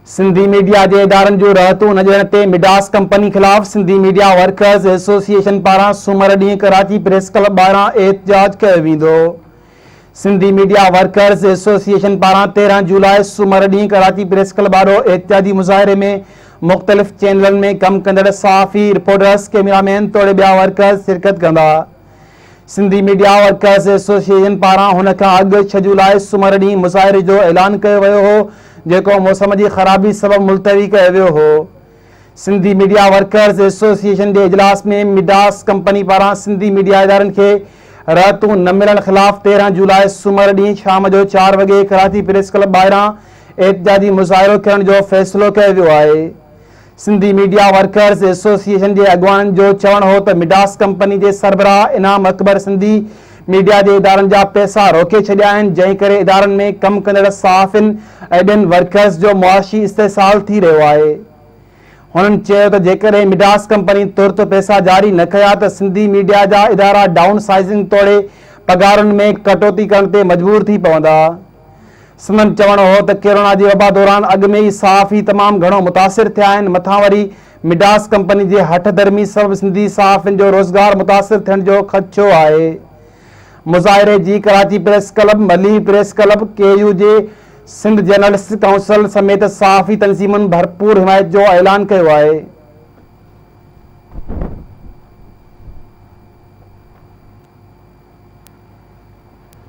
Sindhi media के इदारनि जो रहतू न ॾियण ते मिडास कंपनी खिलाफ़ सिंधी मीडिया वर्कर्स एसोसिएशन पारां सूमर ॾींहुं कराची प्रेस क्लब ॿाहिरां एहतजाज कयो वेंदो। सिंधी मीडिया वर्कर्स एसोसिएशन पारां 13 जुलाई सूमर ॾींहुं कराची प्रेस क्लब ॿाहिरो एहतजाजी मुज़ाहिरे में मुख़्तलिफ़ चैनलनि में कम कंदड़ सहाफ़ी, रिपोर्टर्स, कैमरामैन तोड़े ॿिया वर्कर्स शिरकत कंदा। सिंधी मीडिया वर्कर्स एसोसिएशन पारां हुन खां अॻु 6 जुलाई सूमर ॾींहुं मुज़ाहिरे जो ऐलान कयो वियो हो, जेको मौसम की ख़राबी सबब मुलतवी कयो वियो हो। सिंधी मीडिया वर्कर्स एसोसिएशन के इजलास में मिडास कंपनी पारां सिंधी मीडिया इदारनि खे रहतू न मिलण ख़िलाफ़ 13 जुलाई सूमर ॾींहुं शाम जो 4 वॻे कराची प्रेस क्लब ॿाहिरां एहतजाजी मुज़ाहिरो करण जो फ़ैसिलो कयो वियो आहे। सिंधी मीडिया वर्कर्स एसोसिएशन के अॻवाननि जो चवण हो त मिडास कंपनी के सरबराह इनाम अकबर सिंधी मीडिया के इदारनि जा पैसा रोके छॾिया आहिनि, जंहिं करे इदारनि में कम कंदड़ सहाफ़िन ऐं ॿियनि वर्कर्स जो मुआशी इस्तेसाल थी रहियो आहे। हुननि चयो त जेकॾहिं मिडास कंपनी तुर्त पैसा जारी न कया त सिंधी मीडिया जा इदारा डाउन साइजिंग तोड़े पगारुनि में कटौती करण ते मजबूर थी पवंदा। संदन चवणो हो त कोरोना जी वबा दौरान अॻु में ई सहाफ़ी तमामु घणो मुतासिर थिया आहिनि, मथां वरी मिडास कंपनी जे हठ धर्मी सबब सिंधी सहाफ़िन जो रोज़गार मुतासिर थियण जो ख़दशो आहे। मुज़ाहिरे जी कराची प्रेस क्लब, मली प्रेस क्लब, KU जे सिंध जर्नलिस्ट काउंसिल समेत सहाफ़ी तंज़ीमुनि भरपूर हिमायत जो ऐलान कयो आहे।